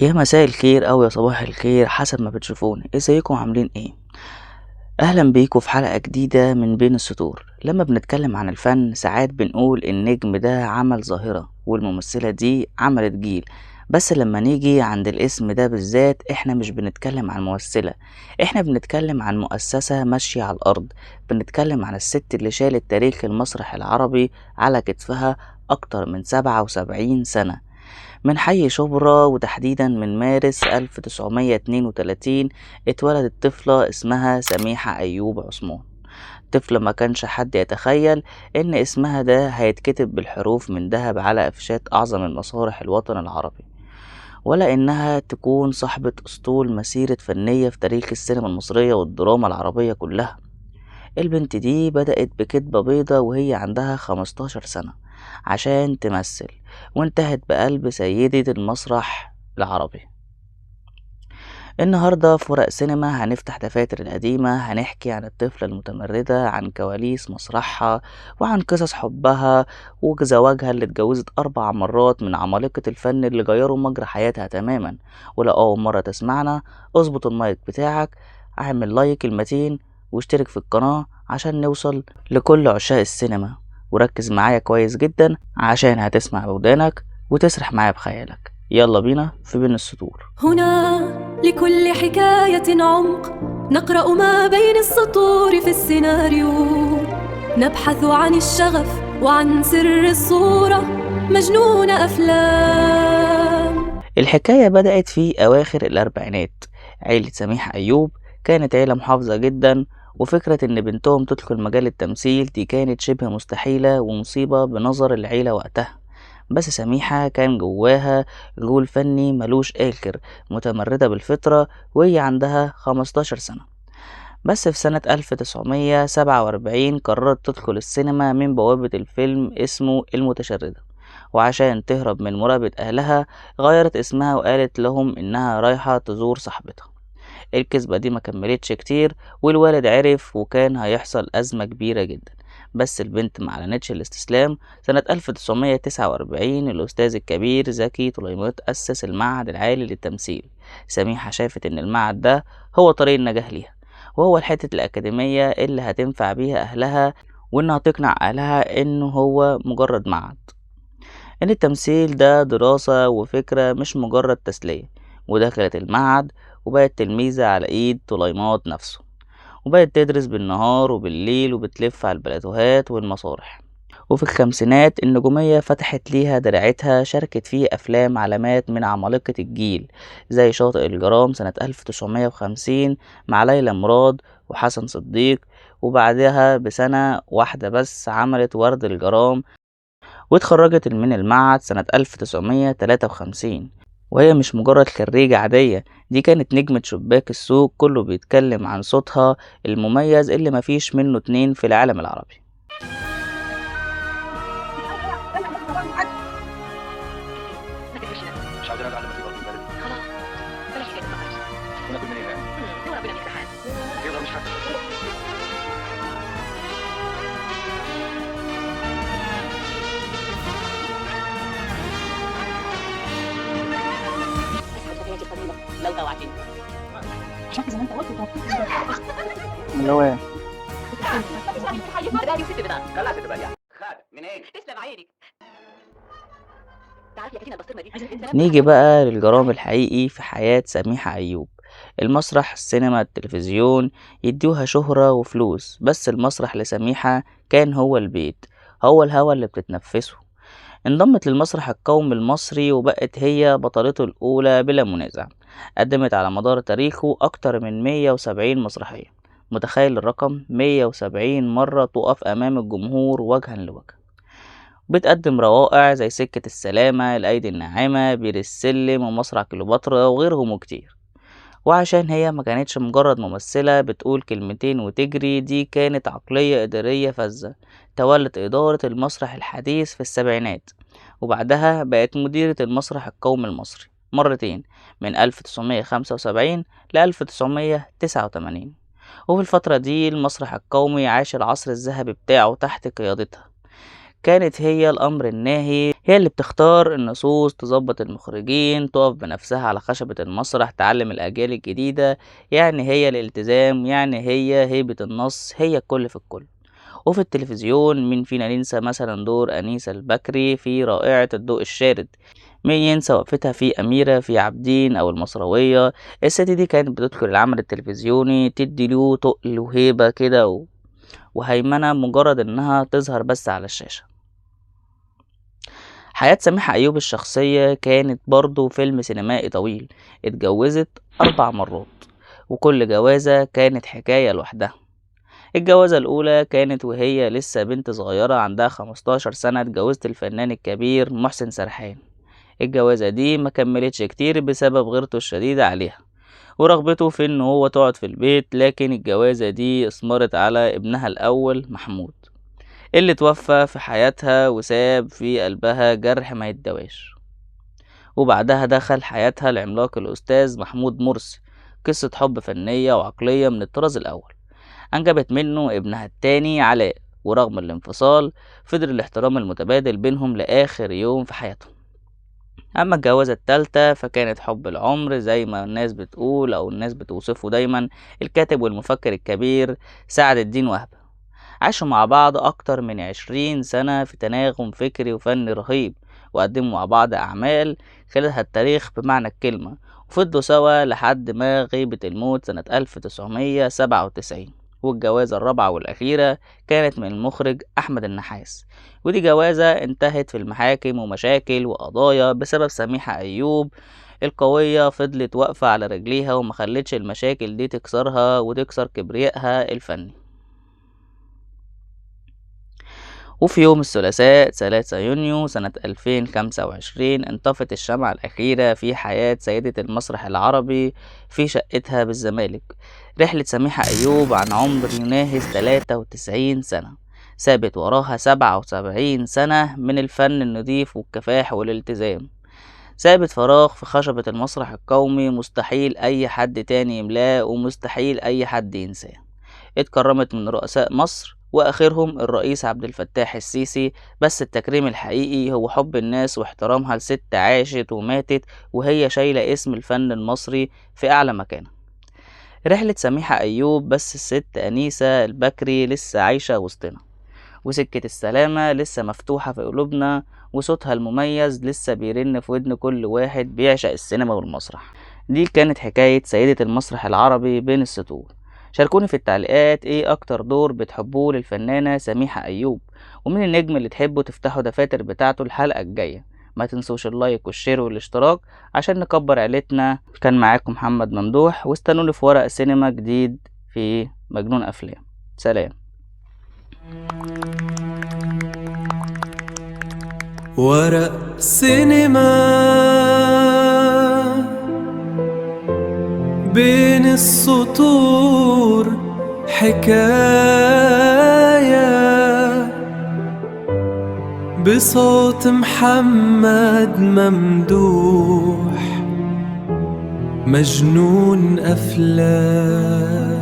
يا مساء الخير أو يا صباح الخير حسب ما بتشوفوني، ازيكم عاملين ايه؟ أهلا بيكم في حلقة جديدة من بين السطور. لما بنتكلم عن الفن ساعات بنقول النجم ده عمل ظاهرة والممثلة دي عملت جيل، بس لما نيجي عند الاسم ده بالذات احنا مش بنتكلم عن ممثلة، احنا بنتكلم عن مؤسسة ماشية على الأرض. بنتكلم عن الست اللي شالت تاريخ المسرح العربي على كتفها أكتر من 77 سنة. من حي شبرا وتحديدا من مارس 1932 اتولدت طفلة اسمها سميحة أيوب عثمان. طفلة ما كانش حد يتخيل إن اسمها ده هيتكتب بالحروف من ذهب على أفشات أعظم المسارح الوطن العربي، ولا إنها تكون صاحبة أسطول مسيرة فنية في تاريخ السينما المصرية والدراما العربية كلها. البنت دي بدأت بكدبة بيضة وهي عندها 15 سنة عشان تمثل، وانتهت بقلب سيدة المسرح العربي. النهاردة في ورق سينما هنفتح دفاتر القديمة، هنحكي عن الطفلة المتمردة، عن كواليس مسرحها، وعن قصص حبها وزواجها اللي اتجوزت 4 مرات من عمالقة الفن اللي غيروا مجرى حياتها تماما. ولو أول مرة تسمعنا اظبط المايك بتاعك، اعمل لايك المتين واشترك في القناة عشان نوصل لكل عشاق السينما، وركز معايا كويس جدا عشان هتسمع بودانك وتسرح معايا بخيالك. يلا بينا في بين السطور. هنا لكل حكاية عمق، نقرأ ما بين السطور في السيناريو، نبحث عن الشغف وعن سر الصورة، مجنون أفلام. الحكاية بدأت في أواخر الأربعينات. عيلة سميح أيوب كانت عيلة محافظة جدا، وفكرة إن بنتهم تدخل مجال التمثيل دي كانت شبه مستحيلة ومصيبة بنظر العيلة وقتها. بس سميحة كان جواها غول فني ملوش آخر، متمردة بالفطرة وهي عندها 15 سنة. بس في سنة 1947 قررت تدخل السينما من بوابة الفيلم اسمه المتشردة، وعشان تهرب من مراقبة أهلها غيرت اسمها وقالت لهم إنها رايحة تزور صاحبتها. الكذبة دي ما كملتش كتير والوالد عرف وكان هيحصل أزمة كبيرة جدا، بس البنت ما اعلنتش الاستسلام. سنة 1949 الأستاذ الكبير زكي طليمات أسس المعهد العالي للتمثيل. سميحة شافت إن المعهد ده هو طريق النجاح ليها، وهو الحتة الأكاديمية اللي هتنفع بيها أهلها، وإنها تقنع أهلها إنه هو مجرد معهد، إن التمثيل ده دراسة وفكرة مش مجرد تسلية. ودخلت المعهد وبقت تلميذة على إيد طليمات نفسه، وبقت تدرس بالنهار وبالليل وبتلف على البلاتوهات والمسارح. وفي الخمسينات النجومية فتحت ليها دراعتها، شاركت فيه أفلام علامات من عمالقة الجيل زي شاطئ الجرام سنة 1950 مع ليلى مراد وحسن صديق، وبعدها بسنة واحدة بس عملت ورد الجرام، واتخرجت من المعهد سنة 1953. وهي مش مجرد خريجة عادية، دي كانت نجمة شباك السوق، كله بيتكلم عن صوتها المميز اللي مفيش منه اتنين في العالم العربي. مش عايزين ازعل لما تبقى في البلد. خلاص بلاش حكاية المقاييس. وناكل منين يعني؟ وربنا يفتح حالك. يقدر مش حاجه. اسحب سفينتي الفضيلة لو جوعتني. عشان زي ما انت قلت اللي هو لا دي ست بضاعة. لا تبقى يعني خالد منين؟ تسلم عينك. تعرفي اكيد البسطرمة دي نيجي بقى للجرام الحقيقي في حياة سميحة أيوب. المسرح، السينما، التلفزيون يدوها شهرة وفلوس، بس المسرح لسميحة كان هو البيت، هو الهوى اللي بتتنفسه. انضمت للمسرح القومي المصري وبقت هي بطلته الأولى بلا منازع. قدمت على مدار تاريخه أكتر من 170 مسرحية. متخيل الرقم؟ 170 مرة تقف أمام الجمهور وجها لوجه. بتقدم روائع زي سكة السلامة، الأيدي الناعمة، بير السلم، ومسرح كليوباترا وغيرهم كتير. وعشان هي ما كانتش مجرد ممثلة بتقول كلمتين وتجري، دي كانت عقلية إدارية فذة. تولت إدارة المسرح الحديث في السبعينات، وبعدها بقت مديرة المسرح القومي المصري مرتين، من 1975 ل 1989. وفي الفترة دي المسرح القومي عاش العصر الذهبي بتاعه تحت قيادتها. كانت هي الأمر الناهي، هي اللي بتختار النصوص، تظبط المخرجين، تقف بنفسها على خشبة المسرح، تعلم الأجيال الجديدة. يعني هي الالتزام، يعني هي هيبة النص، هي الكل في الكل. وفي التلفزيون مين فينا ننسى مثلا دور أنيسة البكري في رائعة الضوء الشارد؟ مين ينسى وقفتها في أميرة في عابدين أو المصروية؟ الست دي كانت بتدخل العمل التلفزيوني تدي له تقل وهيبة كده وهيمنة مجرد إنها تظهر بس على الشاشة. حياة سميحة أيوب الشخصية كانت برضو فيلم سينمائي طويل. اتجوزت 4 مرات، وكل جوازة كانت حكاية لوحدها. الجوازة الأولى كانت وهي لسه بنت صغيرة عندها 15 سنة، اتجوزت الفنان الكبير محسن سرحان. الجوازة دي ما كملتش كتير بسبب غيرته الشديدة عليها ورغبته في إن هو تقعد في البيت، لكن الجوازة دي اثمرت على ابنها الأول محمود اللي توفى في حياتها وساب في قلبها جرح ما يتدواش. وبعدها دخل حياتها العملاق الأستاذ محمود مرسي، قصة حب فنية وعقلية من الطراز الأول. أنجبت منه ابنها التاني علاء، ورغم الانفصال فضل الاحترام المتبادل بينهم لآخر يوم في حياتهم. أما الجوازة التالتة فكانت حب العمر زي ما الناس بتقول أو الناس بتوصفه دايما الكاتب والمفكر الكبير سعد الدين وهبة. عاشوا مع بعض أكتر من 20 سنة في تناغم فكري وفني رهيب، وقدموا مع بعض أعمال خلدها التاريخ بمعنى الكلمة، وفضلوا سوا لحد ما غيبة الموت سنة 1997. والجوازة الرابعة والأخيرة كانت من المخرج أحمد النحاس، ودي جوازة انتهت في المحاكم ومشاكل وقضايا بسبب سميحة أيوب القوية فضلت واقفة على رجليها وما خلتش المشاكل دي تكسرها وتكسر كبريائها الفني. وفي يوم الثلاثاء 3 يونيو سنة 2025 انطفت الشمعة الأخيرة في حياة سيدة المسرح العربي في شقتها بالزمالك. رحلة سميحة أيوب عن عمر يناهز 93 سنة سابت وراها 77 سنة من الفن النظيف والكفاح والالتزام. سابت فراغ في خشبة المسرح القومي مستحيل أي حد تاني يملاه ومستحيل أي حد ينساه. اتكرمت من رؤساء مصر واخرهم الرئيس عبد الفتاح السيسي، بس التكريم الحقيقي هو حب الناس واحترامها لست عاشت وماتت وهي شايلة اسم الفن المصري في اعلى مكانه. رحلة سميحة ايوب بس الست انيسة البكري لسه عايشة وسطنا، وسكة السلامة لسه مفتوحة في قلوبنا، وصوتها المميز لسه بيرن في ودن كل واحد بيعشق السينما والمسرح. دي كانت حكاية سيدة المسرح العربي بين السطور. شاركوني في التعليقات ايه اكتر دور بتحبوه للفنانة سميحة ايوب، ومين النجم اللي تحبوا تفتحوا دفاتر بتاعته الحلقة الجاية. ما تنسوش اللايك والشير والاشتراك عشان نكبر عيلتنا. كان معاكم محمد ممدوح، واستنوني في ورق سينما جديد في مجنون افلام. سلام. ورق سينما بين السطور حكاية بصوت محمد ممدوح مجنون أفلام.